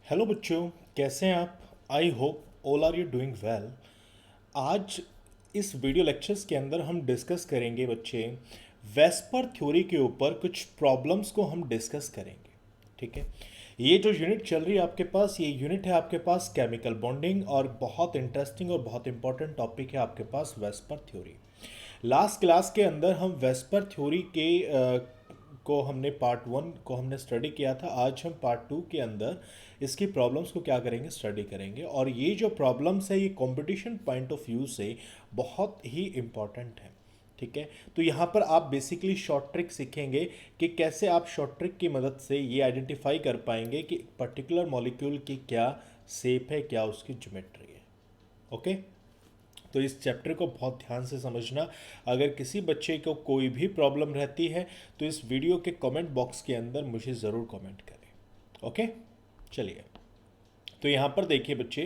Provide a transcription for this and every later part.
Hello बच्चों, कैसे हैं आप? I hope all are you doing well. आज इस वीडियो लेक्चर्स के अंदर हम डिस्कस करेंगे बच्चे, वेस्पर थ्योरी के ऊपर कुछ प्रॉब्लम्स को हम डिस्कस करेंगे। ठीक है, ये जो यूनिट चल रही है आपके पास, ये यूनिट है आपके पास केमिकल बॉन्डिंग, और बहुत इंटरेस्टिंग और बहुत इंपॉर्टेंट टॉपिक है आपके पास वेस्पर थ्योरी। लास्ट क्लास के अंदर हम वेस्पर थ्योरी के को हमने पार्ट वन को हमने स्टडी किया था। आज हम पार्ट टू के अंदर इसकी प्रॉब्लम्स को क्या करेंगे, स्टडी करेंगे। और ये जो प्रॉब्लम्स है ये कंपटीशन पॉइंट ऑफ व्यू से बहुत ही इम्पॉर्टेंट है। ठीक है, तो यहाँ पर आप बेसिकली शॉर्ट ट्रिक सीखेंगे कि कैसे आप शॉर्ट ट्रिक की मदद से ये आइडेंटिफाई कर पाएंगे कि पर्टिकुलर मॉलिक्यूल की क्या शेप है, क्या उसकी ज्योमेट्री है। ओके, तो इस चैप्टर को बहुत ध्यान से समझना। अगर किसी बच्चे को कोई भी प्रॉब्लम रहती है तो इस वीडियो के कमेंट बॉक्स के अंदर मुझे ज़रूर कमेंट करें। ओके, चलिए। तो यहाँ पर देखिए बच्चे,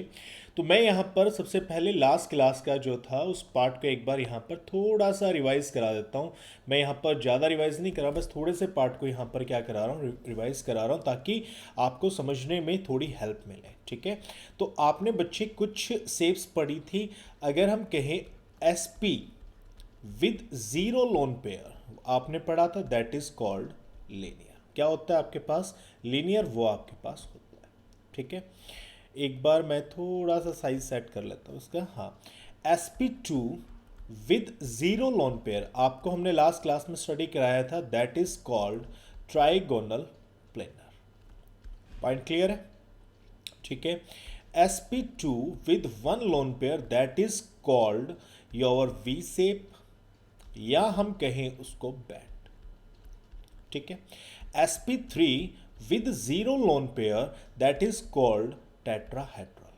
तो मैं यहाँ पर सबसे पहले लास्ट क्लास का जो था उस पार्ट को एक बार यहाँ पर थोड़ा सा रिवाइज करा देता हूँ। मैं यहाँ पर ज़्यादा रिवाइज नहीं करा, बस थोड़े से पार्ट को यहाँ पर क्या करा रहा हूँ, रिवाइज करा रहा हूँ, ताकि आपको समझने में थोड़ी हेल्प मिले। ठीक है, तो आपने बच्चे कुछ शेप्स पढ़ी थी। अगर हम कहें S P with zero lone pair, आपने पढ़ा था, दैट इज़ कॉल्ड लीनियर। क्या होता है आपके पास? लीनियर, वो आपके पास होता है। ठीक है, एक बार मैं थोड़ा सा साइज सेट कर लेता हूँ इसका। हाँ, sp2 with zero lone pair, आपको हमने लास्ट क्लास में स्टडी कराया था, that is called trigonal planar. Point clear है? ठीक है, sp2 with one lone pair, that is called your V shape, या हम कहें उसको बैंड। ठीक है, sp3 with zero lone pair, that is called tetrahedral.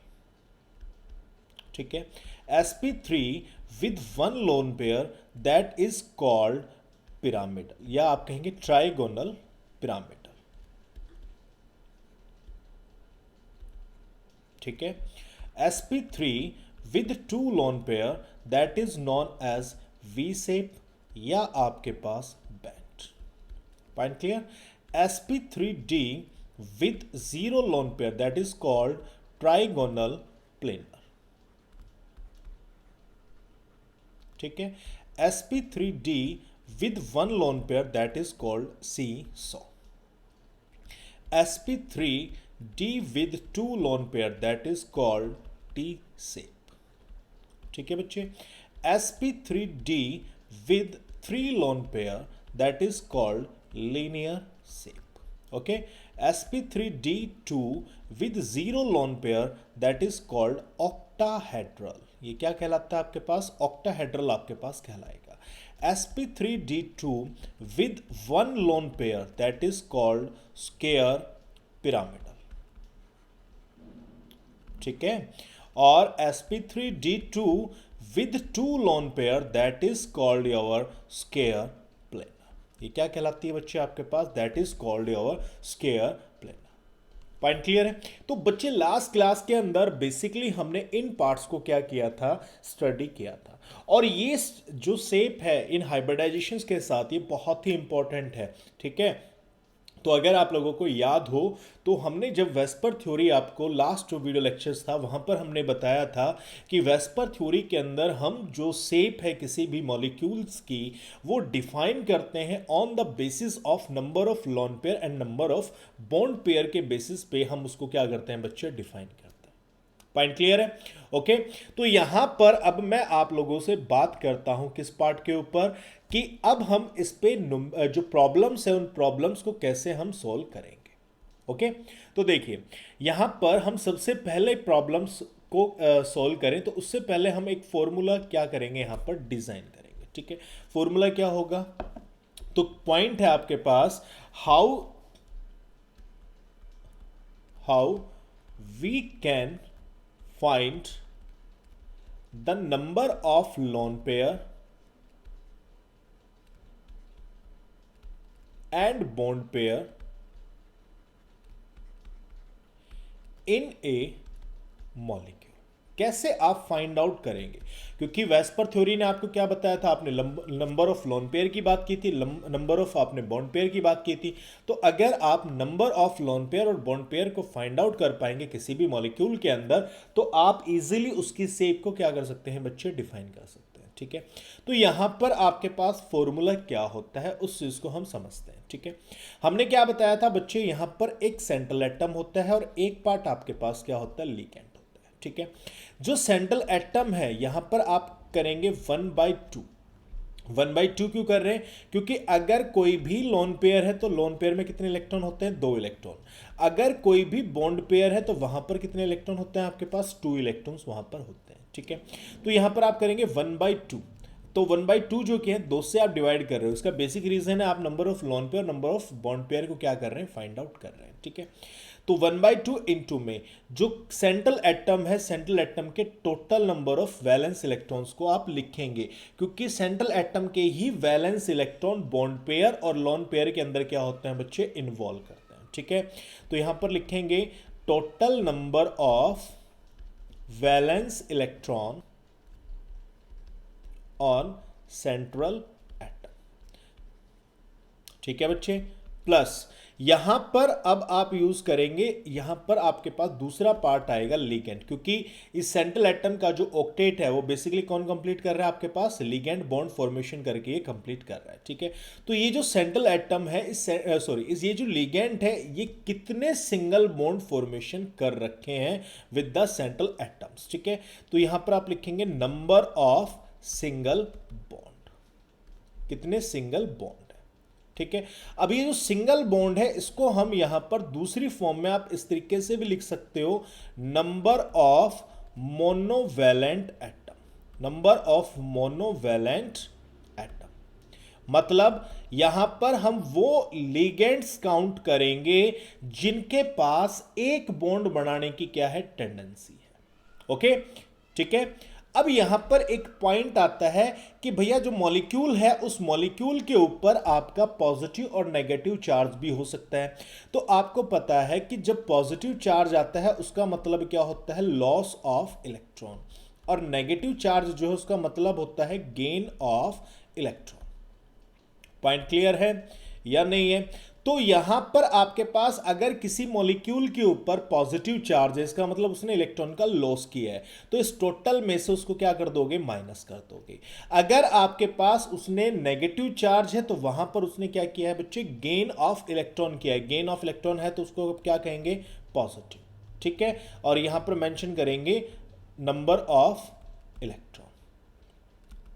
ठीक है, sp3 with one lone pair, that is called pyramidal, या आप कहेंगे ट्राइगोनल पिरामिडल। ठीक है, sp3 with two lone pair, that is known as V shape, या आपके pass band. Point clear? sp3d with zero lone pair, that is called trigonal planar. ठीक है, sp3d with one lone pair, that is called seesaw. sp3d with two lone pair, that is called T shape. ठीक है बच्चे, sp3d with three lone pair, that is called linear shape. Okay, sp3d2 with zero lone pair, that is called octahedral. ये क्या कहलाता है आपके पास? octahedral आपके पास कहलाएगा। sp3d2 with one lone pair, that is called square pyramidal. ठीक है, और sp3d2 with two lone pair, that is called your square planar. ये क्या कहलाती है बच्चे आपके पास? That is called your square planar. Point clear है? तो बच्चे लास्ट क्लास के अंदर बेसिकली हमने इन पार्ट्स को क्या किया था, स्टडी किया था। और ये जो शेप है इन हाइब्रिडाइजेशन के साथ, ये बहुत ही इंपॉर्टेंट है। ठीक है, तो अगर आप लोगों को याद हो तो हमने जब वेस्पर थ्योरी, आपको लास्ट जो वीडियो लेक्चर्स था वहाँ पर हमने बताया था कि वेस्पर थ्योरी के अंदर हम जो शेप है किसी भी मॉलिक्यूल्स की, वो डिफाइन करते हैं on the basis of number of lone pair and number of bond pair के बेसिस पे हम उसको क्या करते हैं बच्चे, डिफाइन करते हैं। पॉइंट क्लियर है? ओके, तो यहां पर अब मैं आप लोगों से बात करता हूं किस पार्ट के ऊपर, कि अब हम इस पे जो प्रॉब्लम्स है उन प्रॉब्लम्स को कैसे हम सॉल्व करेंगे। ओके, तो देखिए यहां पर हम सबसे पहले प्रॉब्लम्स को सॉल्व करें तो उससे पहले हम एक फॉर्मूला क्या करेंगे, यहां पर डिजाइन करेंगे। ठीक है, फॉर्मूला क्या होगा? तो पॉइंट है आपके पास, how how we can find the number of lone pair and bond pair in a molecule. कैसे आप फाइंड आउट करेंगे? क्योंकि वेस्पर थ्योरी ने आपको क्या बताया था, आपने नंबर ऑफ लोन पेयर की बात की थी, नंबर ऑफ आपने बॉन्ड पेयर की बात की थी। तो अगर आप नंबर ऑफ लोन पेयर और बॉन्ड पेयर को फाइंड आउट कर पाएंगे किसी भी मॉलिक्यूल के अंदर, तो आप इजीली उसकी शेप को क्या कर सकते हैं बच्चे, डिफाइन कर सकते हैं। ठीक है, तो यहां पर आपके पास फॉर्मूला क्या होता है उस चीज को हम समझते हैं। ठीक है, हमने क्या बताया था बच्चे, यहां पर एक सेंट्रल एटम होता है और एक पार्ट आपके पास क्या होता है, लिगेंड होता है। ठीक है, जो सेंट्रल एटम है यहां पर आप करेंगे 1/2। 1/2 क्यों कर रहे हैं? क्योंकि अगर कोई भी लोन पेयर है तो लोन पेयर में कितने इलेक्ट्रॉन होते हैं, 2 इलेक्ट्रॉन। अगर कोई भी बॉन्ड पेयर है तो वहां पर कितने इलेक्ट्रॉन होते हैं, आपके पास 2 इलेक्ट्रॉन्स वहां पर होते हैं। ठीक है, तो यहां पर आप करेंगे 1/2। तो 1/2 जो कि है 2 से आप डिवाइड कर रहे हो, इसका बेसिक रीजन है आप number of lone pair number of bond pair को क्या कर रहे हैं, फाइंड आउट कर रहे हैं। ठीक है, तो 1/2 इंटू में जो सेंट्रल एटम है, सेंट्रल एटम के total number of valence electrons को आप लिखेंगे, क्योंकि सेंट्रल एटम के ही वैलेंस इलेक्ट्रॉन बॉन्ड पेयर और लोन पेयर के अंदर क्या होते हैं बच्चे, इन्वॉल्व करते हैं। ठीक है, तो यहां पर लिखेंगे total number of valence electron on central atom. ठीक है बच्चे, प्लस यहां पर अब आप यूज करेंगे, यहां पर आपके पास दूसरा पार्ट आएगा लिगेंड, क्योंकि इस सेंट्रल एटम का जो ऑक्टेट है वो बेसिकली कौन कंप्लीट कर रहा है, आपके पास लिगेंड बॉन्ड फॉर्मेशन करके ये कंप्लीट कर रहा है। ठीक है, तो ये जो सेंट्रल एटम है ये जो लिगेंड है ये कितने सिंगल बॉन्ड फॉर्मेशन कर रखे हैं विद द सेंट्रल एटम्स। ठीक है, तो यहां पर आप लिखेंगे नंबर ऑफ सिंगल बॉन्ड, कितने सिंगल बॉन्ड है। ठीक है, अब ये जो सिंगल बॉन्ड है इसको हम यहां पर दूसरी फॉर्म में आप इस तरीके से भी लिख सकते हो, number of monovalent atom, number of monovalent atom. मतलब यहां पर हम वो लिगेंड्स काउंट करेंगे जिनके पास एक बॉन्ड बनाने की क्या है, टेंडेंसी है। ओके, ठीक है, अब यहां पर एक पॉइंट आता है कि भैया जो मॉलिक्यूल है उस मॉलिक्यूल के ऊपर आपका पॉजिटिव और नेगेटिव चार्ज भी हो सकता है। तो आपको पता है कि जब पॉजिटिव चार्ज आता है उसका मतलब क्या होता है, लॉस ऑफ इलेक्ट्रॉन, और नेगेटिव चार्ज जो है उसका मतलब होता है gain of electron. Point clear है या नहीं है? तो यहां पर आपके पास अगर किसी मॉलिक्यूल के ऊपर पॉजिटिव चार्ज है, इसका मतलब उसने इलेक्ट्रॉन का लॉस किया है, तो इस टोटल में से उसको क्या कर दोगे, माइनस कर दोगे। अगर आपके पास उसने नेगेटिव चार्ज है तो वहां पर उसने क्या किया है बच्चे, गेन ऑफ इलेक्ट्रॉन किया है। गेन ऑफ इलेक्ट्रॉन है तो उसको क्या कहेंगे, पॉजिटिव। ठीक है, और यहां पर मेंशन करेंगे नंबर ऑफ इलेक्ट्रॉन।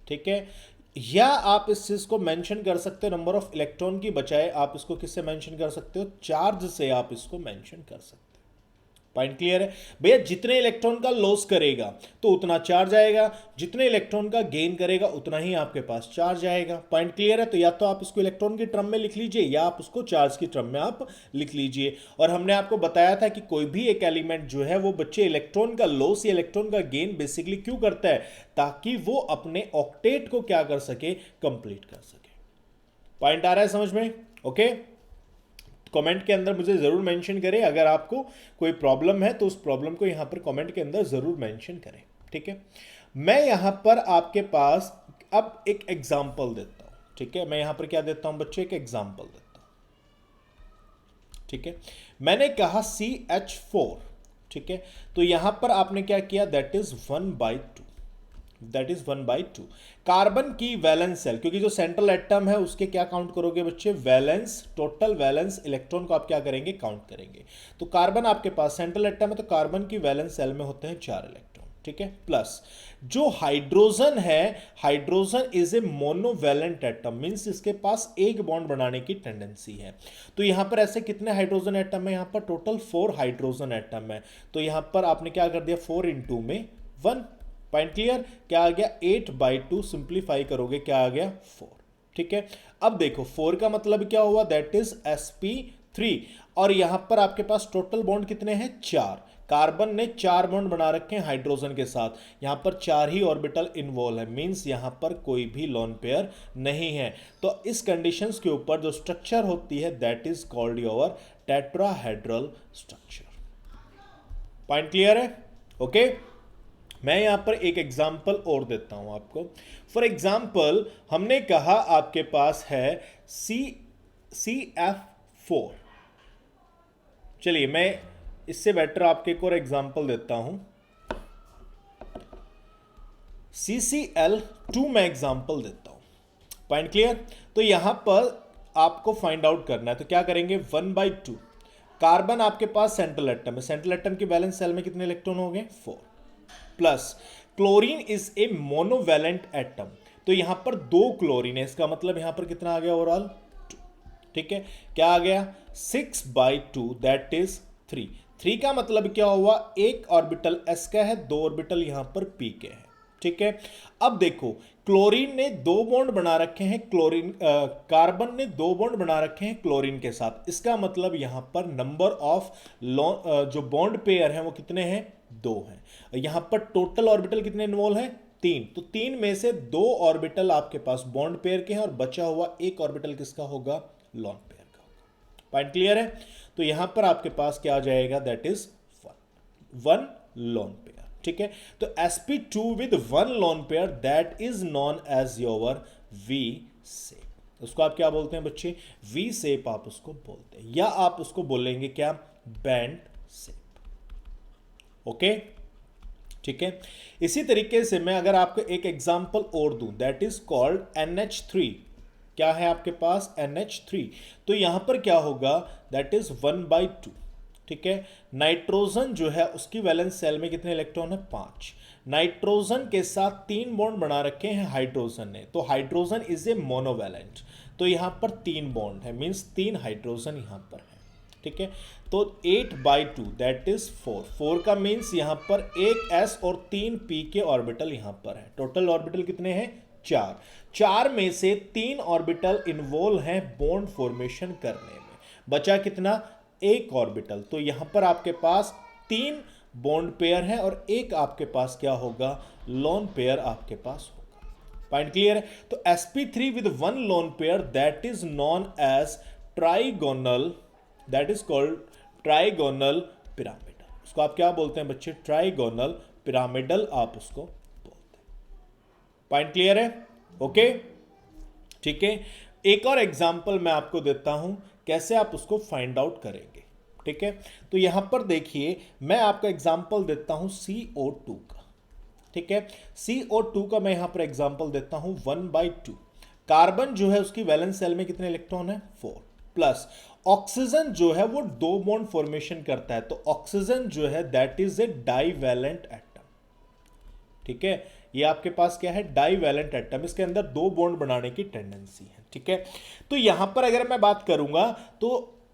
ठीक है, या आप इस चीज को मेंशन कर सकते हो नंबर ऑफ इलेक्ट्रॉन की बजाय आप इसको किससे मेंशन कर सकते हो, चार्ज से आप इसको मेंशन कर सकते हो। पॉइंट क्लियर है भैया? जितने इलेक्ट्रॉन का लॉस करेगा तो उतना चार्ज आएगा, जितने इलेक्ट्रॉन का गेन करेगा उतना ही आपके पास चार्ज आएगा। पॉइंट क्लियर है? तो या तो आप इसको इलेक्ट्रॉन की टर्म में लिख लीजिए या आप उसको चार्ज की टर्म में आप लिख लीजिए। और हमने आपको बताया था कि कोई भी एक एलिमेंट जो है वो बच्चे इलेक्ट्रॉन का लॉस या इलेक्ट्रॉन का गेन बेसिकली क्यों करता है, ताकि वो अपने ऑक्टेट को क्या कर सके, कंप्लीट कर सके। पॉइंट आ रहा है समझ में? ओके, कमेंट के अंदर मुझे ज़रूर मेंशन करें, अगर आपको कोई प्रॉब्लम है तो उस प्रॉब्लम को यहाँ पर कमेंट के अंदर ज़रूर मेंशन करें। ठीक है, मैं यहाँ पर आपके पास अब एक एग्जाम्पल देता हूँ। ठीक है, मैं यहाँ पर क्या देता हूँ बच्चे, एक एग्जाम्पल देता हूँ। ठीक है, मैंने कहा CH4। ठीक है, तो यहाँ पर आपने क्या किया, that is 1/2, that is 1/2 carbon की वैलेंस सेल, क्योंकि जो सेंट्रल एटम है उसके क्या काउंट करोगे बच्चे, वैलेंस, टोटल वैलेंस इलेक्ट्रॉन को आप क्या करेंगे, काउंट करेंगे। तो कार्बन आपके पास सेंट्रल एटम है तो कार्बन की वैलेंस सेल में होते हैं 4 इलेक्ट्रॉन। ठीक है, प्लस जो हाइड्रोजन है, hydrogen is a monovalent atom, means इसके पास एक बॉन्ड बनाने की टेंडेंसी है। तो यहां पर ऐसे कितने हाइड्रोजन एटम है, यहां पर टोटल 4 हाइड्रोजन एटम है। तो यहां पर आपने क्या कर दिया, 4 इंटू में 1। Point clear? क्या आ गया, 8/2, सिंप्लीफाई करोगे क्या आ गया, 4। ठीक है, अब देखो 4 का मतलब क्या हुआ, दैट इज sp3, और यहां पर आपके पास टोटल बॉन्ड कितने हैं, 4। कार्बन ने 4 बॉन्ड बना रखे हैं हाइड्रोजन के साथ, यहां पर 4 ही ऑर्बिटल इन्वॉल्व है, मींस यहां पर कोई भी लोन पेयर नहीं है। तो इस कंडीशंस के ऊपर जो स्ट्रक्चर होती है that is called your tetrahedral structure. Point clear है? ओके, मैं यहां पर एक एग्जाम्पल और देता हूं आपको। फॉर एग्जाम्पल हमने कहा आपके पास है CF4। चलिए मैं इससे बेटर आपके एक और एग्जाम्पल देता हूं। CCl2 मैं एग्जाम्पल देता हूं। Point clear? तो यहां पर आपको फाइंड आउट करना है, तो क्या करेंगे, 1/2 कार्बन आपके पास सेंट्रल एटम है, सेंट्रल एटम की वैलेंस सेल में कितने इलेक्ट्रॉन हो गए, 4 plus chlorine is a monovalent atom, तो यहां पर 2 क्लोरीन है, इसका मतलब यहां पर कितना आ गया ओवरऑल, ठीक है, क्या आ गया 6/2 दैट इज 3। 3 का मतलब क्या हुआ, एक ऑर्बिटल s का है, 2 ऑर्बिटल यहां पर p के हैं, ठीक है। अब देखो क्लोरीन ने 2 बॉन्ड बना रखे हैं, कार्बन ने 2 बॉन्ड बना रखे हैं क्लोरीन के साथ, इसका मतलब यहां पर नंबर ऑफ जो बॉन्ड पेयर हैं वो कितने हैं, 2 हैं। यहां पर टोटल ऑर्बिटल कितने इन्वॉल्व हैं, 3, तो 3 में से 2 ऑर्बिटल आपके पास बॉन्ड पेयर के हैं और बचा हुआ एक ऑर्बिटल किसका होगा, लॉन पेयर का होगा। पॉइंट क्लियर है? तो यहां पर आपके पास क्या आ जाएगा, दैट इज 1 लॉन पेयर, ठीक है। तो sp2 with 1 lone pair that is known as your V shape. उसको आप क्या बोलते हैं बच्चे, V शेप आप उसको बोलते हैं, या आप उसको बोलेंगे क्या, बैंड शेप। ओके, ठीक है। इसी तरीके से मैं अगर आपको एक एग्जांपल और दूं, दैट इज कॉल्ड NH3। क्या है आपके पास, NH3, तो यहां पर क्या होगा, दैट इज 1/2, ठीक है। नाइट्रोजन जो है उसकी वैलेंस सेल में कितने इलेक्ट्रॉन है, 5। नाइट्रोजन के साथ 3 बॉन्ड बना रखे हैं हाइड्रोजन ने, तो हाइड्रोजन इज ए मोनोवैलेंट, तो यहां पर 3 बॉन्ड है, मींस 3 हाइड्रोजन यहां पर है, ठीक है। तो 8/2 दैट इज 4 का मींस यहां पर एक s और 3 p के ऑर्बिटल यहां पर है, टोटल ऑर्बिटल कितने हैं, 4 में से 3 ऑर्बिटल इन्वॉल्व हैं बॉन्ड फॉर्मेशन करने में, बचा कितना, एक ऑर्बिटल, तो यहां पर आपके पास 3 बॉन्ड पेयर है और एक आपके पास क्या होगा, लोन पेयर आपके पास होगा। पॉइंट क्लियर है? तो sp3 with 1 lone pair that is known as trigonal, that is called trigonal pyramidal. उसको आप क्या बोलते हैं बच्चे, ट्राइगोनल पिरामिडल आप उसको बोलते हैं। पॉइंट क्लियर है? ओके, ठीक है। एक और एग्जांपल मैं आपको देता हूं कैसे आप उसको फाइंड आउट करेंगे, ठीक है। तो यहां पर देखिए मैं आपको एग्जांपल देता हूं CO2 का, ठीक है। CO2 का मैं यहां पर एग्जांपल देता हूं 1/2। कार्बन जो है उसकी वैलेंस सेल में कितने इलेक्ट्रॉन है, 4 प्लस ऑक्सीजन जो है वो 2 बॉन्ड फॉर्मेशन करता है, तो ऑक्सीजन जो है that is a divalent atom, ठीक है। ये आपके पास क्या है, डाइवैलेंट एटम, इसके अंदर 2 बॉन्ड बनाने की टेंडेंसी है, ठीक है। तो यहां पर अगर मैं बात करूंगा तो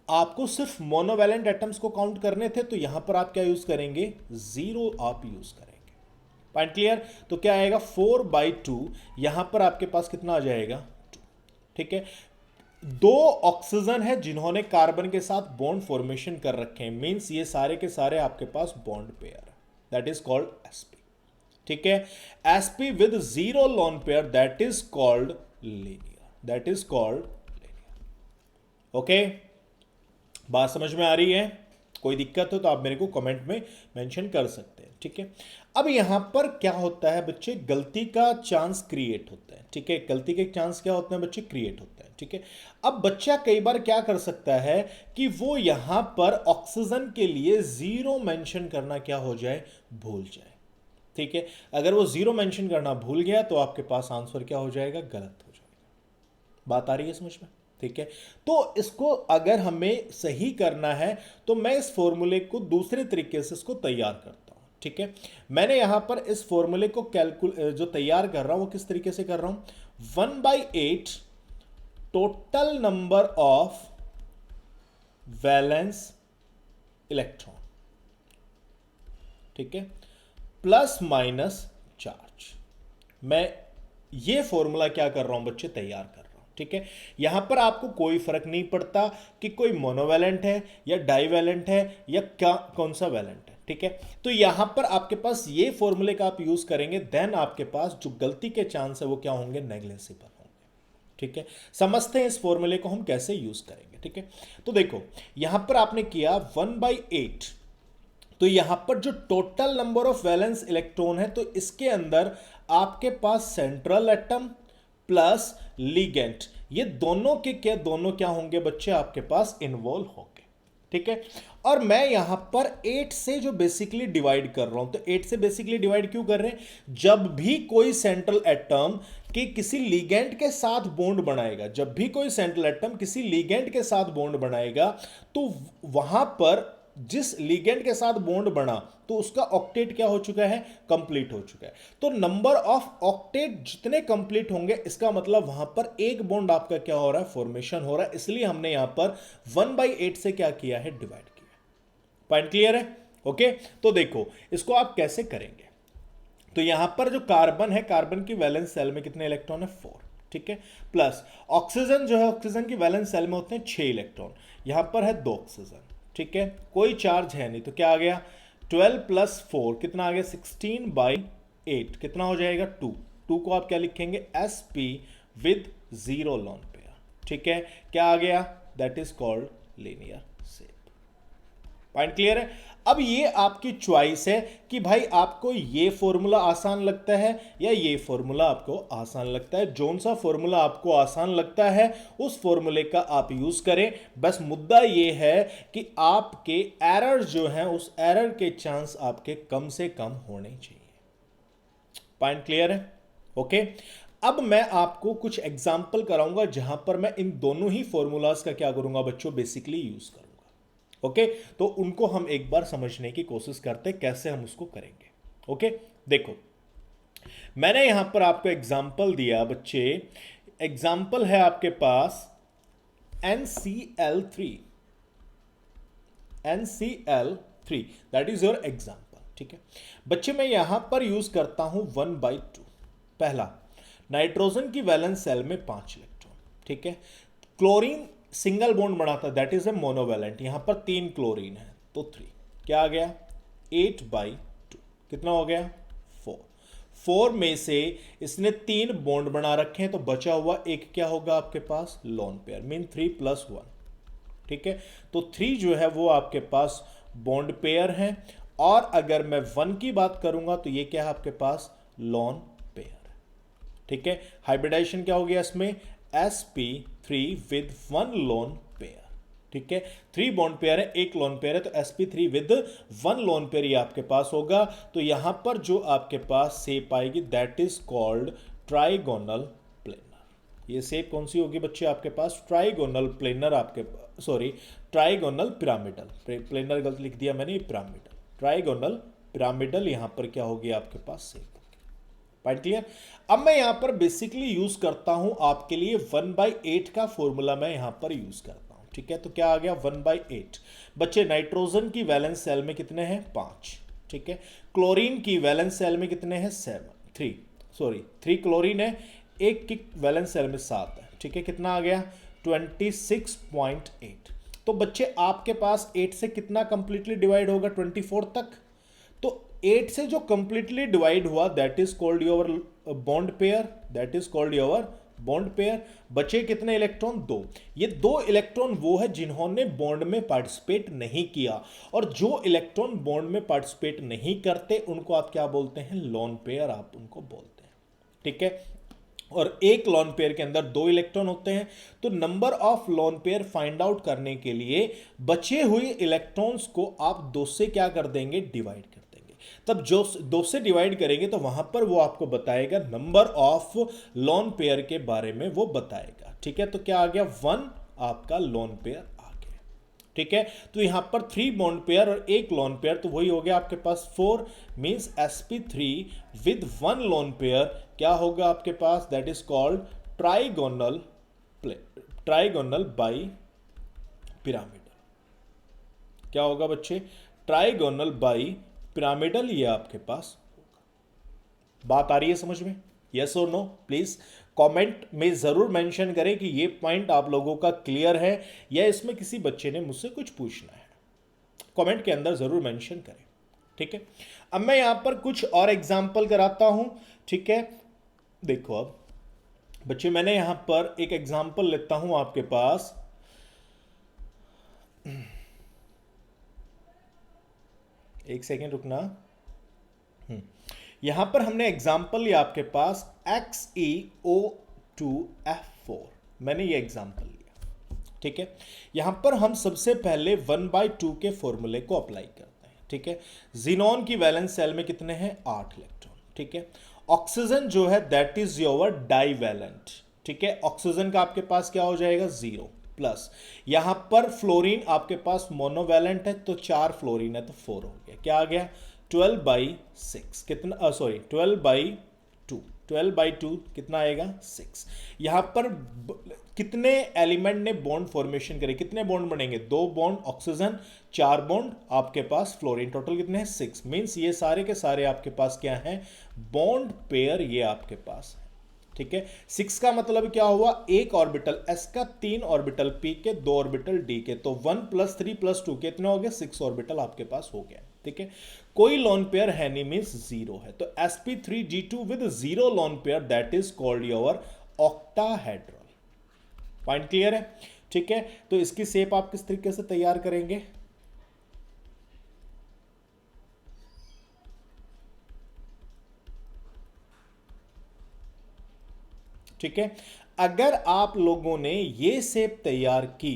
आपको सिर्फ मोनोवैलेंट एटम्स को काउंट करने थे, तो यहां पर आप क्या यूज करेंगे, 0 आप यूज करेंगे। Point clear? तो क्या आएगा, 4/2, यहां पर आपके पास कितना आ जाएगा, 2, ठीक है। 2 ऑक्सीजन है जिन्होंने कार्बन के साथ बॉन्ड फॉर्मेशन कर रखे हैं, मींस ये सारे के सारे आपके पास बॉन्ड पेयर है, दैट इज कॉल्ड sp, ठीक है। sp with 0 loan pair that is called linear, that is called linear. Okay, बात समझ में आ रही है? कोई दिक्कत हो तो आप मेरे को कमेंट में मेंशन कर सकते हैं, ठीक है। अब यहां पर क्या होता है बच्चे, गलती का चांस क्रिएट होता है, ठीक है। गलती के चांस क्या होते हैं बच्चे, क्रिएट होता है, ठीक है। अब बच्चा कई बार क्या कर सकता है कि वो यहां पर ऑक्सीजन के लिए 0 मेंशन करना क्या हो जाए, भूल जाए, ठीक है। अगर वो 0 मेंशन करना भूल गया तो आपके पास आंसर क्या हो जाएगा, गलत हो जाएगा। बात आ रही है समझ में? ठीक है। तो इसको अगर हमें सही करना है तो मैं इस फॉर्मूले को दूसरे तरीके से इसको तैयार करता हूं, ठीक है। मैंने यहां पर इस फॉर्मूले को जो तैयार कर रहा हूं वो किस तरीके से कर रहा हूं, 1/8 total number of valence electron, ठीक है, प्लस माइनस चार्ज। मैं ये फॉर्मूला क्या कर रहा हूं बच्चे, तैयार कर रहा हूं, ठीक है। यहां पर आपको कोई फर्क नहीं पड़ता कि कोई मोनोवैलेंट है या डाइवैलेंट है या क्या कौन सा वैलेंट है, ठीक है। तो यहां पर आपके पास ये फॉर्मूले का आप यूज करेंगे, देन आपके पास जो गलती के चांस है वो क्या होंगे, नेग्लेजिबल होंगे, ठीक है। समझते हैं इस फॉर्मूले को हम कैसे यूज करेंगे, ठीक है। तो देखो यहां पर आपने किया 1/8, तो यहां पर जो total number of valence electron है, तो इसके अंदर आपके पास सेंट्रल एटम प्लस लिगेंड, ये दोनों क्या होंगे बच्चे आपके पास इन्वॉल्व होंगे। ठीक है, और मैं यहां पर 8 से जो बेसिकली डिवाइड कर रहा हूं, तो 8 से बेसिकली डिवाइड क्यों कर रहे हैं, जब भी कोई सेंट्रल एटम कि किसी लिगेंड के साथ बॉन्ड बनाएगा, जब भी कोई सेंट्रल एटम किसी लिगेंड के साथ बॉन्ड बनाएगा, तो वहां पर जिस लिगेंड के साथ बॉन्ड बना तो उसका ऑक्टेट क्या हो चुका है, कंप्लीट हो चुका है। तो नंबर ऑफ ऑक्टेट जितने कंप्लीट होंगे, इसका मतलब वहां पर एक बॉन्ड आपका क्या हो रहा है, फॉर्मेशन हो रहा है, इसलिए हमने यहां पर 1/8 से क्या किया है, डिवाइड किया। पॉइंट क्लियर है? ओके, तो देखो इसको आप कैसे करेंगे। तो यहां पर जो कार्बन है, कार्बन की वैलेंस सेल में कितने इलेक्ट्रॉन है, 4। ठीक है, प्लस ऑक्सीजन जो है, ऑक्सीजन की वैलेंस सेल में होते हैं 6 इलेक्ट्रॉन, यहां पर है 2 ऑक्सीजन। ठीक है, कोई चार्ज है नहीं, तो क्या आ गया, 12 + 4 कितना आ गया, 16/8 कितना हो जाएगा, 2 को आप क्या लिखेंगे, sp विद 0 लोन पेयर। ठीक है, क्या आ गया, that is called linear shape. Point clear है? अब ये आपकी चॉइस है कि भाई आपको ये फॉर्मूला आसान लगता है या ये फॉर्मूला आपको आसान लगता है। जोन सा फॉर्मूला आपको आसान लगता है उस फॉर्मूले का आप यूज करें। बस मुद्दा ये है कि आपके एरर जो हैं, उस एरर के चांस आपके कम से कम होने चाहिए। पॉइंट क्लियर है? ओके, अब मैं आपको कुछ एग्जाम्पल कराऊंगा जहां पर मैं इन दोनों ही फॉर्मूलाज का क्या करूंगा बच्चों, बेसिकली यूज करूंगा। ओके, तो उनको हम एक बार समझने की कोशिश करते हैं कैसे हम उसको करेंगे। ओके, देखो मैंने यहां पर आपको एग्जाम्पल दिया बच्चे, एग्जाम्पल है आपके पास NCl3, NCl3 that is your example. ठीक है बच्चे, मैं यहां पर यूज करता हूं 1/2। पहला, नाइट्रोजन की वैलेंस सेल में 5 इलेक्ट्रॉन। ठीक है, क्लोरीन सिंगल बॉन्ड बनाता है, दैट इज ए मोनोवैलेंट, यहां पर 3 क्लोरीन है, तो 3 क्या आ गया, 8/2 कितना हो गया, 4 में से इसने 3 बॉन्ड बना रखे हैं, तो बचा हुआ एक क्या होगा आपके पास, लोन पेयर, मीन 3 + 1। ठीक है, तो 3 जो है वो आपके पास बॉन्ड पेयर है, और अगर मैं 1 की बात करूंगा तो ये क्या है आपके पास, लोन पेयर। ठीक है, हाइब्रिडाइजेशन क्या हो गया इसमें, sp3 विद 1 लोन पेयर। ठीक है, 3 बॉन्ड पेयर है, एक लोन पेयर है, तो sp3 विद 1 लोन पेयर ये आपके पास होगा। तो यहां पर जो आपके पास शेप आएगी, that is called trigonal planar. ये शेप कौन सी होगी बच्चे आपके पास, ट्राइगोनल प्लेनर, आपके सॉरी ट्राइगोनल पिरामिडल, प्लेनर गलत लिख दिया मैंने, पिरामिडल, ट्राइगोनल पिरामिडल यहां पर क्या होगी आपके पास, शेप। Point clear? अब मैं यहां पर बेसिकली यूज करता हूं आपके लिए 1/8 का फॉर्मूला मैं यहां पर यूज करता हूं। ठीक है, तो क्या आ गया, 1/8। बच्चे नाइट्रोजन की वैलेंस सेल में कितने हैं, 5। ठीक है, क्लोरीन की वैलेंस सेल में कितने हैं, 3 क्लोरीन है, एक की वैलेंस सेल में 7 है। ठीक है, कितना आ गया, 26.8। तो बच्चे आपके पास 8 से कितना कंप्लीटली डिवाइड होगा, 24 तक। तो 8 से जो कंप्लीटली डिवाइड हुआ, that is called your bond pair, that is called your bond pair. बचे कितने इलेक्ट्रॉन, 2। ये 2 इलेक्ट्रॉन वो है जिन्होंने बॉन्ड में पार्टिसिपेट नहीं किया, और जो इलेक्ट्रॉन बॉन्ड में पार्टिसिपेट नहीं करते उनको आप क्या बोलते हैं, लोन पेयर आप उनको बोलते हैं। ठीक है, और एक लोन पेयर के अंदर 2 इलेक्ट्रॉन होते हैं, तो number of lone pair find out करने के लिए बचे हुए इलेक्ट्रॉन्स को आप 2 से क्या कर देंगे, डिवाइड कर देंगे। तब जो 2 से डिवाइड करेंगे तो वहां पर वो आपको बताएगा नंबर ऑफ लोन पेयर के बारे में वो बताएगा। ठीक है, तो क्या आ गया, 1 आपका लोन पेयर आ गया। ठीक है, तो यहां पर 3 बॉन्ड पेयर और एक लोन पेयर, तो वही हो गया आपके पास 4, means sp3 with 1 lone pair क्या होगा आपके पास, that is called trigonal bipyramidal. क्या होगा बच्चे, ट्राइगोनल बाई पिरामिडल, ये आपके पास होगा। बात आ रही है समझ में, यस और नो? प्लीज कमेंट में जरूर मेंशन करें कि ये पॉइंट आप लोगों का क्लियर है या इसमें किसी बच्चे ने मुझसे कुछ पूछना है, कमेंट के अंदर जरूर मेंशन करें। ठीक है, अब मैं यहां पर कुछ और एग्जाम्पल कराता हूं। ठीक है, देखो अब बच्चे मैंने यहां पर एक एग्जाम्पल लेता हूं आपके पास, एक सेकेंड रुकना। यहां पर हमने एग्जाम्पल लिया आपके पास XeO2F4, मैंने ये एग्जाम्पल लिया, ठीक है। यहां पर हम सबसे पहले 1/2 के फॉर्मूले को अप्लाई करते हैं, ठीक है। जिनोन की वैलेंस सेल में कितने हैं, 8 इलेक्ट्रॉन, ठीक है। ऑक्सीजन जो है दैट इज योर डाइवैलेंट, ठीक है। ऑक्सीजन का आपके पास क्या हो जाएगा, 0 प्लस। यहां पर फ्लोरीन आपके पास मोनोवैलेंट है तो 4 फ्लोरीन है तो 4 हो गया, क्या आ गया 12/6, कितना सॉरी 12/2, 12/2 कितना आएगा 6। यहां पर कितने एलिमेंट ने बॉन्ड फॉर्मेशन करे, कितने बॉन्ड बनेंगे, 2 बॉन्ड ऑक्सीजन, 4 बॉन्ड आपके पास फ्लोरीन, टोटल कितने हैं 6। मींस ये सारे के सारे आपके पास क्या हैं, बॉन्ड पेयर ये आपके पास है, ठीक है। 6 का मतलब क्या हुआ, एक ऑर्बिटल s का, 3 ऑर्बिटल p के, 2 ऑर्बिटल d के, तो 1 + 3 + 2 कितना हो गया, 6 ऑर्बिटल आपके पास हो गया, ठीक है। कोई लोन पेयर है नहीं, मींस 0 है, तो sp3d2 with 0 loan pair that is called your octahedral. Point clear है, ठीक है। तो इसकी शेप आप किस तरीके से तैयार करेंगे, ठीक है। अगर आप लोगों ने ये शेप तैयार की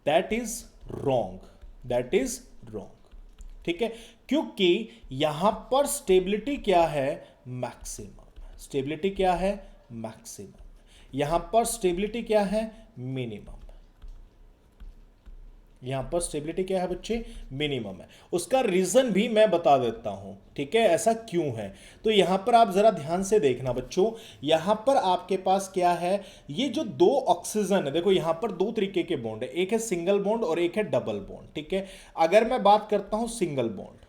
that is wrong, that is wrong, ठीक है। क्योंकि यहां पर स्टेबिलिटी क्या है, मैक्सिमम। स्टेबिलिटी क्या है, मैक्सिमम। यहां पर स्टेबिलिटी क्या है, मिनिमम। यहां पर स्टेबिलिटी क्या है बच्चे, मिनिमम है। उसका रीजन भी मैं बता देता हूं, ठीक है, ऐसा क्यों है। तो यहां पर आप जरा ध्यान से देखना बच्चों, यहां पर आपके पास क्या है, ये जो 2 ऑक्सीजन है, देखो यहां पर 2 तरीके के बॉन्ड है, एक है सिंगल बॉन्ड और एक है डबल बॉन्ड, ठीक है। अगर मैं बात करता हूं सिंगल बॉन्ड,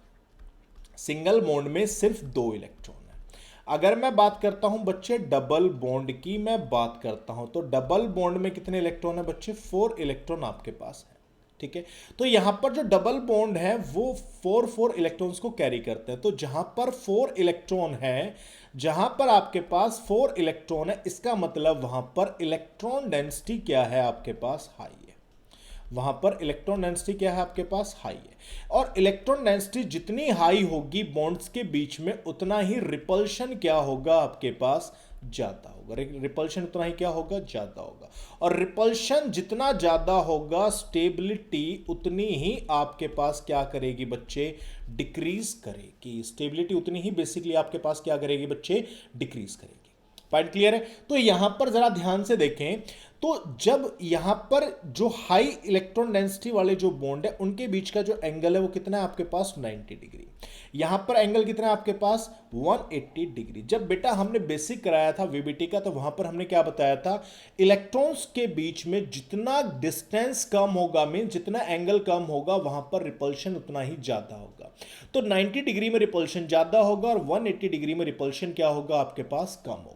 सिंगल बॉन्ड में सिर्फ 2 इलेक्ट्रॉन है। अगर मैं बात करता हूं बच्चे डबल बॉन्ड की, मैं बात करता हूं तो डबल बॉन्ड में कितने इलेक्ट्रॉन है बच्चे, 4 इलेक्ट्रॉन आपके पास है, ठीक है। तो यहां पर जो डबल बॉन्ड है वो 4 इलेक्ट्रॉन्स को कैरी करते हैं। तो जहां पर 4 इलेक्ट्रॉन है, जहां पर आपके पास 4 इलेक्ट्रॉन है, इसका मतलब वहां पर इलेक्ट्रॉन डेंसिटी क्या है आपके पास, हाई है। वहां पर इलेक्ट्रॉन डेंसिटी क्या है आपके पास, हाई है। और इलेक्ट्रॉन डेंसिटी जितनी हाई होगी बॉन्ड्स के बीच में, उतना ही रिपल्शन क्या होगा आपके पास, ज्यादा होगा। रिपल्शन उतना ही क्या होगा, ज्यादा होगा। और रिपल्शन जितना ज्यादा होगा, स्टेबिलिटी उतनी ही आपके पास क्या करेगी बच्चे, डिक्रीज करेगी। स्टेबिलिटी उतनी ही बेसिकली आपके पास क्या करेगी बच्चे, डिक्रीज करेगी। पॉइंट क्लियर है। तो यहां पर जरा ध्यान से देखें, तो जब यहां पर जो हाई इलेक्ट्रॉन डेंसिटी वाले जो बॉन्ड है, उनके बीच का जो एंगल है वो कितना है आपके पास, 90 डिग्री। यहां पर एंगल कितना है आपके पास, 180 डिग्री। जब बेटा हमने बेसिक कराया था वीबीटी का, तो वहां पर हमने क्या बताया था, इलेक्ट्रॉन्स के बीच में जितना डिस्टेंस कम होगा, मीन जितना एंगल कम होगा, वहां पर रिपल्शन उतना ही ज्यादा होगा। तो 90 डिग्री में रिपल्शन ज्यादा होगा और 180 डिग्री में रिपल्शन क्या होगा आपके पास, कम होगा।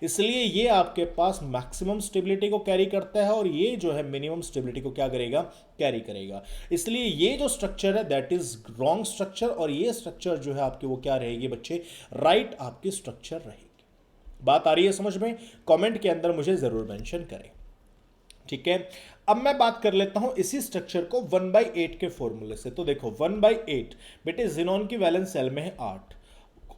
इसलिए ये आपके पास मैक्सिमम स्टेबिलिटी को कैरी करता है और ये जो है मिनिमम स्टेबिलिटी को क्या करेगा, कैरी करेगा। इसलिए ये जो स्ट्रक्चर है दैट इज रॉन्ग स्ट्रक्चर, और ये स्ट्रक्चर जो है आपकी वो क्या रहेगी बच्चे, राइट आपकी स्ट्रक्चर रहेगी। बात आ रही है समझ में, कमेंट के अंदर मुझे जरूर मेंशन करें, ठीक है। अब मैं बात कर लेता हूं इसी स्ट्रक्चर को 1/8 के फॉर्मूले से। तो देखो 1/8 बेटे, जिनोन की वैलेंस सेल में है 8,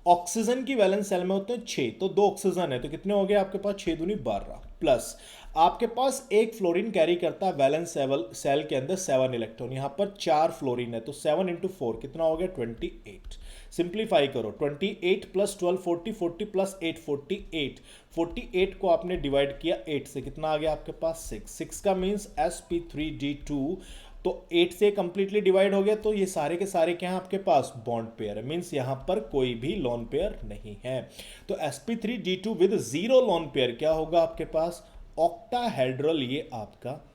ऑक्सीजन की वैलेंस सेल में होते हैं 6, तो 2 ऑक्सीजन है तो कितने हो गए आपके पास, 6 दूनी 12, प्लस आपके पास एक फ्लोरीन कैरी करता है वैलेंस सेल के अंदर 7 इलेक्ट्रॉन, यहां पर 4 फ्लोरीन है तो 7 × 4 कितना हो गया, 28। सिंप्लीफाई करो, 28 + 12 40, 40 + 8 48, 48 को आपने डिवाइड किया 8 से, कितना आ गया आपके पास 6, 6 का मीन्स sp3d2, तो 8 से कंप्लीटली डिवाइड हो गया। तो ये सारे के सारे क्या हैं आपके पास, बॉन्ड पेयर है, मींस यहां पर कोई भी लोन पेयर नहीं है। तो sp3d2 विद 0 लोन पेयर क्या होगा आपके पास, ऑक्टाहेड्रल ये आपका।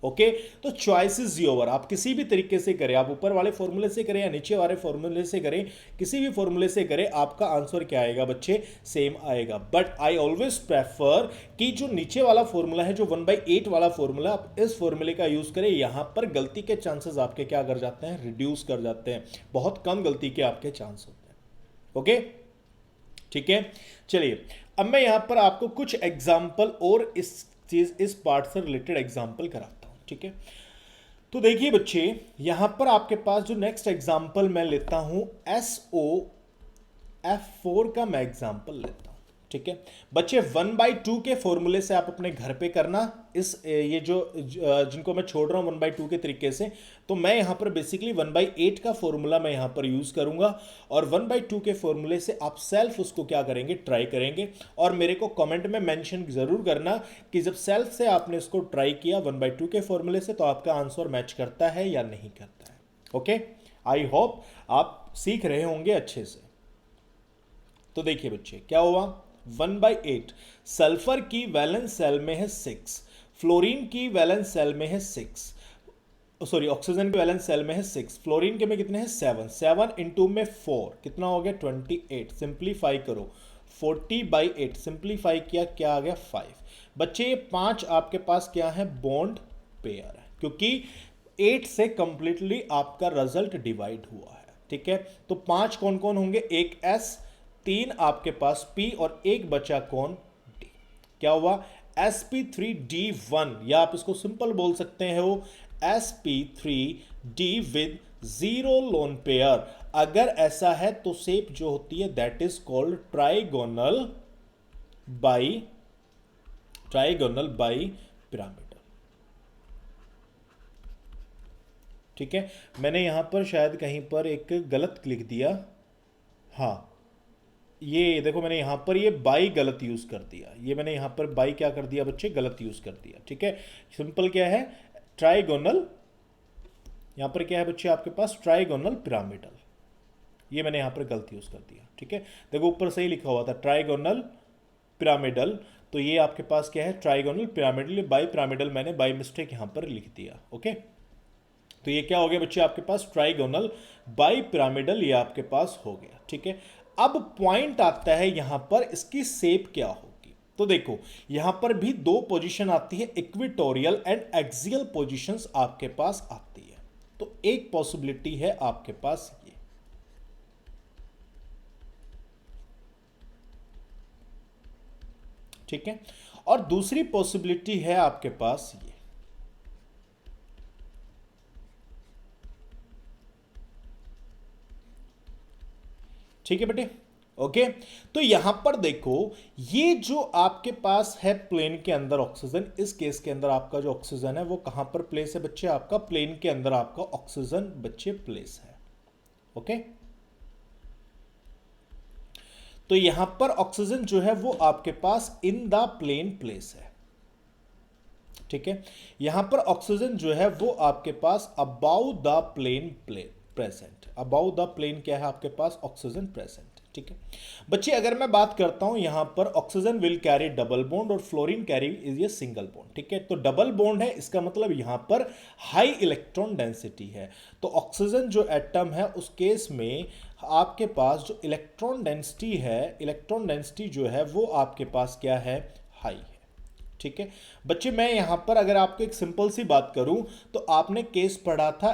ओके, तो चॉइस इज योर, आप किसी भी तरीके से करें, आप ऊपर वाले फॉर्मूले से करें या नीचे वाले फॉर्मूले से करें, किसी भी फॉर्मूले से करें, आपका आंसर क्या आएगा बच्चे, सेम आएगा। बट आई ऑलवेज प्रेफर कि जो नीचे वाला फॉर्मूला है, जो 1/8 वाला फॉर्मूला, आप इस फॉर्मूले का यूज करें। यहां पर गलती के चांसेस आपके क्या कर जाते हैं, रिड्यूस कर जाते हैं, बहुत कम गलती के आपके चांस होते हैं। ओके, ठीक है, चलिए अब मैं यहां पर आपको कुछ एग्जाम्पल और इस चीज इस पार्ट से रिलेटेड एग्जाम्पल कराता हूं, ठीक है। तो देखिए बच्चे, यहां पर आपके पास जो नेक्स्ट एग्जाम्पल मैं लेता हूं SOF4 का मैं एग्जाम्पल लेता हूं, ठीक है। बच्चे 1/2 के फॉर्मूले से आप अपने घर पे करना, ये जो जिनको मैं छोड़ रहा हूं 1/2 के तरीके से, तो मैं यहां पर बेसिकली 1/8 का फॉर्मूला मैं यहां पर यूज करूंगा, और 1/2 के फॉर्मूले से आप सेल्फ उसको क्या करेंगे, ट्राई करेंगे। और मेरे को कमेंट में मेंशन जरूर करना कि जब सेल्फ से आपने इसको ट्राई किया 1/2 के फॉर्मूले से, तो आपका आंसर मैच करता है या नहीं करता है। ओके, आई होप आप सीख रहे होंगे अच्छे से। तो देखिए बच्चे, क्या हुआ, 1/8 सल्फर की वैलेंस सेल में है 6, फ्लोरीन की वैलेंस सेल में है 6, सॉरी ऑक्सीजन की वैलेंस सेल में है 6, फ्लोरीन के में कितने हैं 7, 7 इंटू में 4 कितना हो गया 28, सिंप्लीफाई करो 40/8 सिंप्लीफाई किया क्या आ गया 5। बच्चे ये 5 आपके पास क्या है, बॉन्ड पेयर है, क्योंकि 8 से कंप्लीटली आपका रिजल्ट डिवाइड हुआ है, ठीक है। तो 5 कौन कौन होंगे, एक S, 3 आपके पास P और एक बचा कौन, D। क्या हुआ, sp3d1, या आप इसको सिंपल बोल सकते हो sp3d विद 0 लोन पेयर। अगर ऐसा है तो शेप जो होती है that is called trigonal bi pyramidal, ठीक है। मैंने यहां पर शायद कहीं पर एक गलत लिख दिया, हाँ ये देखो मैंने यहां पर ये बाई गलत यूज कर दिया, ये मैंने यहां पर बाई क्या कर दिया बच्चे, गलत यूज कर दिया, ठीक है। सिंपल क्या है, ट्राइगोनल, यहां पर क्या है बच्चे आपके पास, ट्राइगोनल पिरामिडल, ये मैंने यहां पर गलत यूज कर दिया, ठीक है। देखो ऊपर सही लिखा हुआ था ट्राइगोनल पिरामिडल, तो ये आपके पास क्या है, ट्राइगोनल पिरामिडल, बाई पिरामिडल मैंने बाई मिस्टेक यहां पर लिख दिया, ओके। तो ये क्या हो गया बच्चे आपके पास, ट्राइगोनल बाई पिरामिडल, ये आपके पास हो गया, ठीक है। अब पॉइंट आता है यहां पर इसकी शेप क्या होगी, तो देखो यहां पर भी दो पोजीशन आती है, इक्वेटोरियल एंड एक्सियल पोजीशंस आपके पास आती है। तो एक पॉसिबिलिटी है आपके पास ये, ठीक है, और दूसरी पॉसिबिलिटी है आपके पास ये, ठीक है बेटे, ओके। तो यहां पर देखो ये जो आपके पास है प्लेन के अंदर ऑक्सीजन, इस केस के अंदर आपका जो ऑक्सीजन है वो कहां पर प्लेस है बच्चे, आपका प्लेन के अंदर आपका ऑक्सीजन बच्चे प्लेस है, ओके। तो यहां पर ऑक्सीजन जो है वो आपके पास इन द प्लेन प्लेस है, ठीक है। यहां पर ऑक्सीजन जो है वो आपके पास about the plane present, about the plane क्या है आपके पास, ऑक्सीजन प्रेजेंट, ठीक है। बच्चे अगर मैं बात करता हूं यहां पर oxygen will carry double bond और फ्लोरीन कैरी इज ये सिंगल बॉन्ड, ठीक है। तो डबल बॉन्ड है, इसका मतलब यहां पर हाई इलेक्ट्रॉन डेंसिटी है, तो ऑक्सीजन जो एटम है उस केस में आपके पास जो इलेक्ट्रॉन डेंसिटी है, इलेक्ट्रॉन डेंसिटी जो है वो आपके पास क्या है, हाई है, ठीक है। बच्चे मैं यहां पर अगर आपको एक सिंपल सी बात करूं तो आपने केस पढ़ा था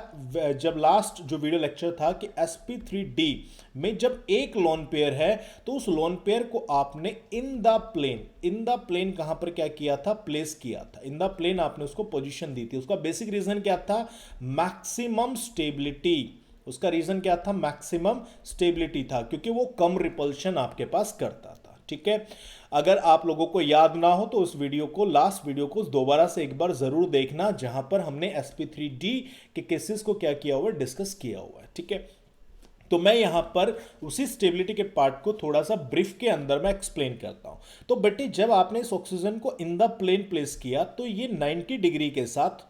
जब लास्ट जो वीडियो लेक्चर था कि sp3d में जब एक लोन पेयर है तो उस लोन पेयर को आपने इन द प्लेन कहां पर क्या किया था, प्लेस किया था, इन द प्लेन आपने उसको पोजीशन दी थी। उसका बेसिक रीजन क्या था, मैक्सिमम स्टेबिलिटी, उसका रीजन क्या था, मैक्सिमम स्टेबिलिटी था, क्योंकि वो कम रिपल्शन आपके पास करता था, ठीक है। अगर आप लोगों को याद ना हो तो उस वीडियो को, लास्ट वीडियो को दोबारा से एक बार जरूर देखना, जहां पर हमने sp3d के केसेस को क्या किया हुआ है, डिस्कस किया हुआ है, ठीक है। तो मैं यहां पर उसी स्टेबिलिटी के पार्ट को थोड़ा सा ब्रीफ के अंदर मैं एक्सप्लेन करता हूं। तो बेटे जब आपने इस ऑक्सीजन को इन द प्लेन प्लेस किया तो ये 90 डिग्री के साथ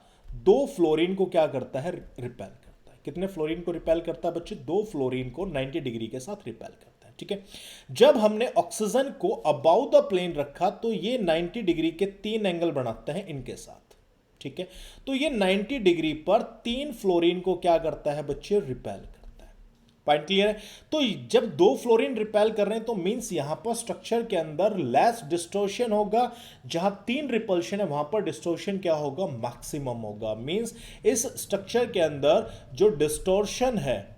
2 फ्लोरीन को क्या करता है, रिपेल करता है। कितने फ्लोरीन को रिपेल करता है बच्चे, 2 फ्लोरीन को 90 डिग्री के साथ रिपेल करता है, ठीक है। जब हमने ऑक्सीजन को अबाउ द प्लेन रखा तो ये 90 डिग्री के 3 एंगल बनाते हैं इनके साथ, ठीक है। तो ये 90 डिग्री पर 3 फ्लोरीन को क्या करता है बच्चे, रिपेल करता है। पॉइंट क्लियर है। तो जब 2 फ्लोरीन रिपेल कर रहे हैं तो मींस यहां पर स्ट्रक्चर के अंदर लेस डिस्टोर्शन होगा, जहां 3 रिपल्शन है वहां पर डिस्टोर्शन क्या होगा, मैक्सिमम होगा। मींस इस स्ट्रक्चर के अंदर जो डिस्टोर्शन है,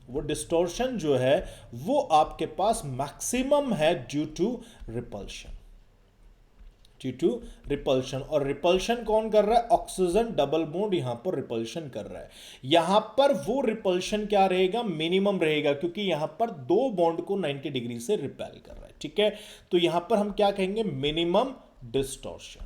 वो डिस्टोर्शन जो है वो आपके पास मैक्सिमम है due to repulsion, due to repulsion. और रिपल्शन कौन कर रहा है? ऑक्सीजन डबल बॉन्ड यहां पर रिपल्शन कर रहा है। यहां पर वो रिपल्शन क्या रहेगा? मिनिमम रहेगा, क्योंकि यहां पर दो बॉन्ड को 90 डिग्री से रिपेल कर रहा है। ठीक है, तो यहां पर हम क्या कहेंगे? Minimum distortion.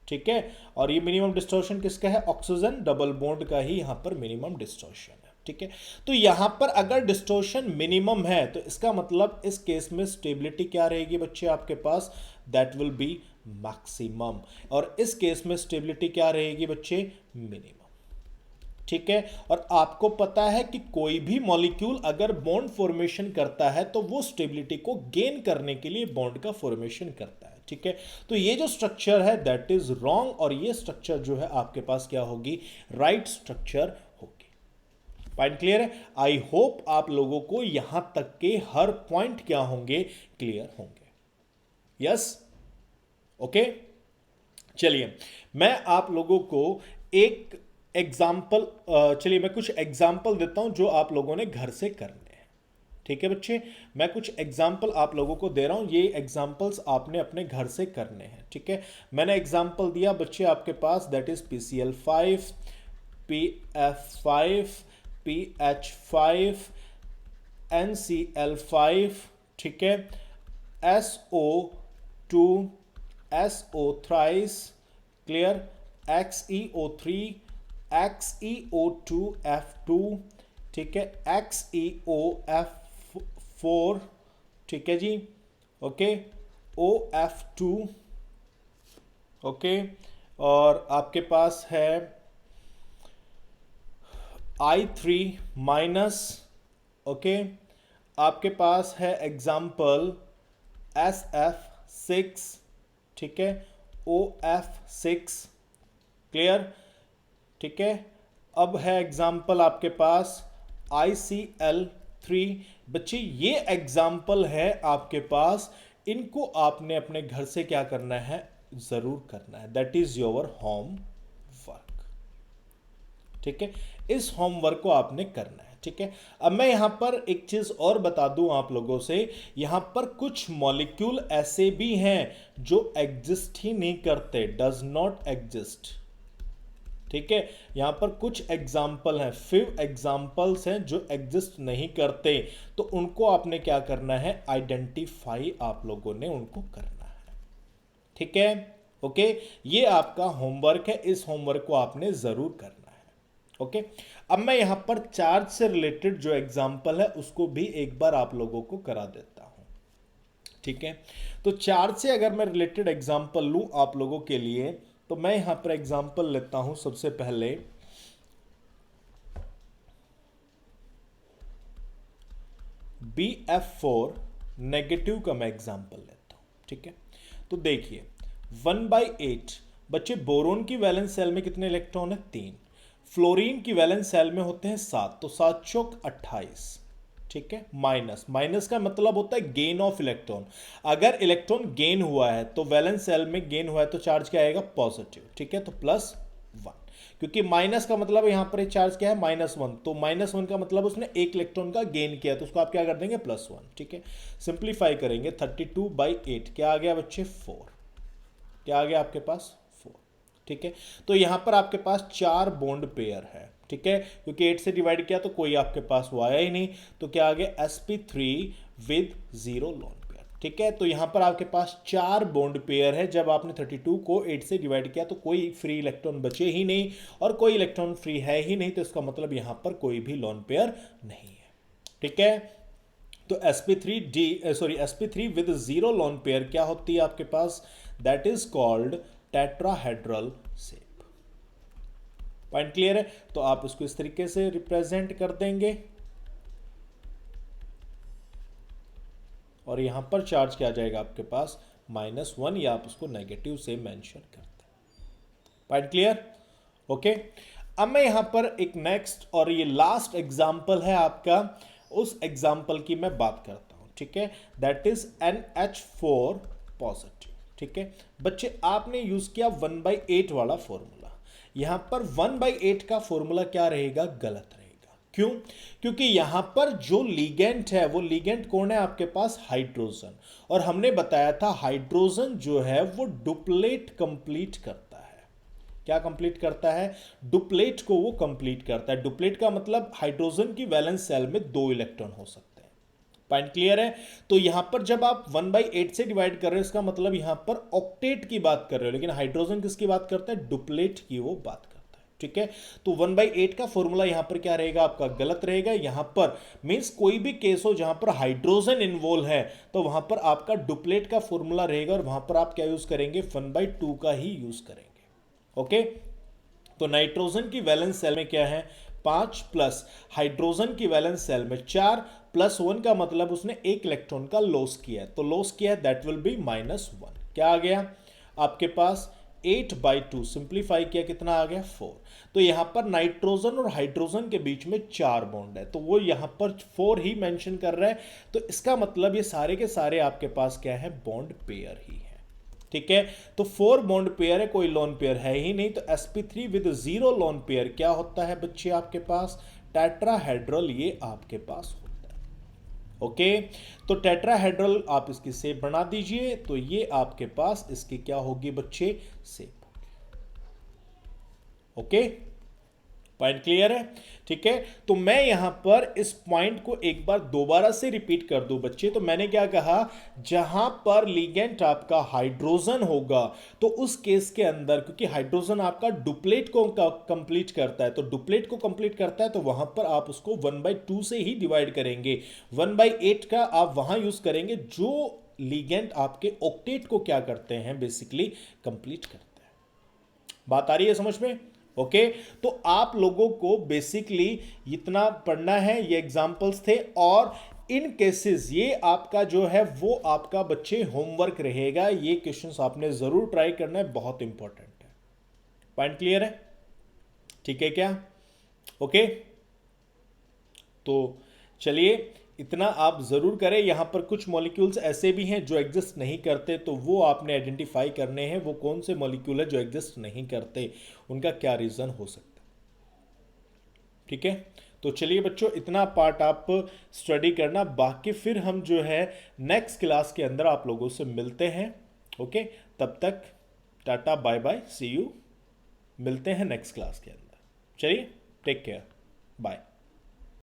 ठीक है, और ये मिनिमम डिस्टॉर्शन किसका है? ऑक्सीजन डबल बॉन्ड का ही यहां पर मिनिमम डिस्टॉर्शन है। ठीक है, तो यहां पर अगर डिस्टॉर्शन मिनिमम है तो इसका मतलब इस केस में स्टेबिलिटी क्या रहेगी बच्चे आपके पास? That will be maximum. और इस केस में स्टेबिलिटी क्या रहेगी बच्चे? मिनिमम। ठीक है, और आपको पता है कि कोई भी मॉलिक्यूल अगर बॉन्ड फॉर्मेशन करता है तो वो स्टेबिलिटी को गेन करने के लिए बॉन्ड का फॉर्मेशन करता है। ठीक है, तो ये जो स्ट्रक्चर है दैट इज रॉन्ग, और ये स्ट्रक्चर जो है आपके पास क्या होगी? राइट स्ट्रक्चर होगी। पॉइंट क्लियर है? आई होप आप लोगों को यहां तक के हर पॉइंट क्या होंगे? क्लियर होंगे। Yes, okay. चलिए मैं आप लोगों को एक एग्जाम्पल चलिए मैं कुछ एग्जाम्पल देता हूं जो आप लोगों ने घर से करने हैं। ठीक है बच्चे, मैं कुछ एग्जाम्पल आप लोगों को दे रहा हूं, ये एग्जाम्पल्स आपने अपने घर से करने हैं। ठीक है, मैंने एग्जाम्पल दिया बच्चे आपके पास, that is PCl5, PF5, PH5, NCl5, ठीक है, SO2, SO thrice, clear, XeO3, XeO2F2, ठीक है, XeOF4, ठीक है जी, ओके, OF2, ओके, और आपके पास है I3 माइनस, ओके, आपके पास है एग्जाम्पल SF6, ठीक है, OF6, क्लियर, ठीक है। अब है एग्जाम्पल आपके पास ICl3। बच्चे ये एग्जाम्पल है आपके पास, इनको आपने अपने घर से क्या करना है? जरूर करना है। That is your home work. ठीक है, इस होमवर्क को आपने करना है। ठीक है, अब मैं यहां पर एक चीज और बता दूं आप लोगों से, यहां पर कुछ मॉलिक्यूल ऐसे भी हैं जो एग्जिस्ट ही नहीं करते, डज नॉट एग्जिस्ट। ठीक है, यहां पर कुछ एग्जाम्पल हैं, 5 एग्जाम्पल्स हैं जो एग्जिस्ट नहीं करते, तो उनको आपने क्या करना है? आइडेंटिफाई आप लोगों ने उनको करना है। ठीक है, ओके, ये आपका होमवर्क है, इस होमवर्क को आपने जरूर करना है। ओके, अब मैं यहां पर चार्ज से रिलेटेड जो एग्जाम्पल है उसको भी एक बार आप लोगों को करा देता हूं। ठीक है, तो चार्ज से अगर मैं रिलेटेड एग्जाम्पल लूं आप लोगों के लिए, तो मैं यहां पर एग्जाम्पल लेता हूं। सबसे पहले BF4 नेगेटिव का मैं एग्जाम्पल लेता हूं। ठीक है, तो देखिए 1/8 बच्चे, बोरोन की वैलेंस सेल में कितने इलेक्ट्रॉन है? 3। फ्लोरीन की वैलेंस सेल में होते हैं 7, तो 7 चौक 28। ठीक है, माइनस, माइनस का मतलब होता है गेन ऑफ इलेक्ट्रॉन। अगर इलेक्ट्रॉन गेन हुआ है तो वैलेंस सेल में गेन हुआ है तो चार्ज क्या आएगा? पॉजिटिव। ठीक है, तो +1, क्योंकि माइनस का मतलब यहां पर चार्ज क्या है? -1, तो -1 का मतलब उसने एक इलेक्ट्रॉन का गेन किया, तो उसको आप क्या कर देंगे? +1। ठीक है, सिंप्लीफाई करेंगे, 32/8 क्या आ गया बच्चे? 4। क्या आ गया आपके पास? 4। ठीक है, तो यहां पर आपके पास 4 बॉन्ड पेयर है। ठीक है, क्योंकि 8 से डिवाइड किया तो कोई आपके पास वो आया ही नहीं, तो क्या आ गया? sp3 with 0 lone pair. ठीक है, तो यहां पर आपके पास 4 बॉन्ड पेयर है। जब आपने 32 को 8 से डिवाइड किया तो कोई फ्री इलेक्ट्रॉन बचे ही नहीं, और कोई इलेक्ट्रॉन फ्री है ही नहीं, तो इसका मतलब यहां पर कोई भी लोन पेयर नहीं है। ठीक है, तो sp3 विद 0 लोन पेयर क्या होती है आपके पास? That is called tetrahedral shape. Point clear है? तो आप इसको इस तरीके से रिप्रेजेंट कर देंगे, और यहां पर चार्ज क्या आ जाएगा आपके पास? -1, या आप उसको नेगेटिव से मेंशन करते हैं। Point clear? ओके, अब मैं यहां पर एक नेक्स्ट और ये लास्ट एग्जांपल है आपका, उस एग्जांपल की मैं बात करता हूं। ठीक है, दैट इज NH4 पॉजिटिव। ठीक है बच्चे, आपने यूज किया 1/8 वाला फॉर्मूला। यहां पर 1/8 का फॉर्मूला क्या रहेगा? गलत रहेगा। क्यों? क्योंकि यहां पर जो लिगेंड है वो लिगेंड कौन है आपके पास? हाइड्रोजन। और हमने बताया था हाइड्रोजन जो है वो डुप्लेट कंप्लीट करता है। क्या कंप्लीट करता है? डुप्लेट को वो कंप्लीट करता है। डुप्लेट का मतलब हाइड्रोजन की वैलेंस सेल में 2 इलेक्ट्रॉन हो सकते हैं। पॉइंट क्लियर है? तो यहां पर जब आप 1/8 से डिवाइड कर रहे हो इसका मतलब यहां पर ऑक्टेट की बात कर रहे हो, लेकिन हाइड्रोजन किसकी बात करता है? डुप्लेट की वो बात करता है। ठीक है, तो 1/8 का फॉर्मूला यहां पर क्या रहेगा आपका? गलत रहेगा। यहां पर मींस कोई भी केस हो जहां पर हाइड्रोजन इन्वॉल्व है तो वहां पर आपका डुप्लेट का फॉर्मूला रहेगा और वहां पर आप क्या यूज करेंगे? 1/2 का ही यूज करेंगे। ओके, तो नाइट्रोजन की वैलेंस सेल में क्या है? 5 प्लस हाइड्रोजन की वैलेंस सेल में 4 प्लस 1 का मतलब उसने एक इलेक्ट्रॉन का लॉस किया है, तो लॉस किया है दैट विल बी -1। क्या आ गया आपके पास? 8/2 सिंप्लीफाई किया कितना आ गया? 4। तो यहां पर नाइट्रोजन और हाइड्रोजन के बीच में 4 बॉन्ड है तो वो यहां पर 4 ही मेंशन कर रहा है, तो इसका मतलब ये सारे के सारे आपके पास क्या है? बॉन्ड पेयर ही है। ठीक है, तो 4 बॉन्ड पेयर है, कोई लोन पेयर है ही नहीं, तो sp3 विद 0 लोन पेयर क्या होता है बच्चे आपके पास? टेट्राहेड्रल ये आपके पास होता है। ओके, तो टेट्राहेड्रल आप इसकी शेप बना दीजिए, तो ये आपके पास इसकी क्या होगी बच्चे? शेप। ओके, पॉइंट क्लियर है? ठीक है, तो मैं यहां पर इस पॉइंट को एक बार दोबारा से रिपीट कर दूं बच्चे। तो मैंने क्या कहा? जहां पर लिगेंड आपका हाइड्रोजन होगा तो उस केस के अंदर, क्योंकि हाइड्रोजन आपका डुप्लेट को कंप्लीट करता है, तो डुप्लेट को कंप्लीट करता है तो वहां पर आप उसको 1/2 से ही डिवाइड करेंगे। 1/8 का आप वहां यूज करेंगे जो लिगेंड आपके ऑक्टेट को क्या करते हैं? बेसिकली कंप्लीट करते हैं। बात आ रही है समझ में? ओके, तो आप लोगों को बेसिकली इतना पढ़ना है, ये एग्जांपल्स थे, और इन केसेस ये आपका जो है वो आपका बच्चे होमवर्क रहेगा। ये क्वेश्चंस आपने जरूर ट्राई करना है, बहुत इंपॉर्टेंट है। पॉइंट क्लियर है? ठीक है क्या? ओके, तो चलिए इतना आप जरूर करें। यहां पर कुछ मॉलिक्यूल्स ऐसे भी हैं जो एग्जिस्ट नहीं करते, तो वो आपने आइडेंटिफाई करने हैं वो कौन से मॉलिक्यूल है जो एग्जिस्ट नहीं करते, उनका क्या रीजन हो सकता है। ठीक है, तो चलिए बच्चों इतना पार्ट आप स्टडी करना, बाकी फिर हम जो है नेक्स्ट क्लास के अंदर आप लोगों से मिलते हैं। ओके, तब तक tata bye bye, see you, मिलते हैं नेक्स्ट क्लास के अंदर। चलिए, टेक केयर, बाय।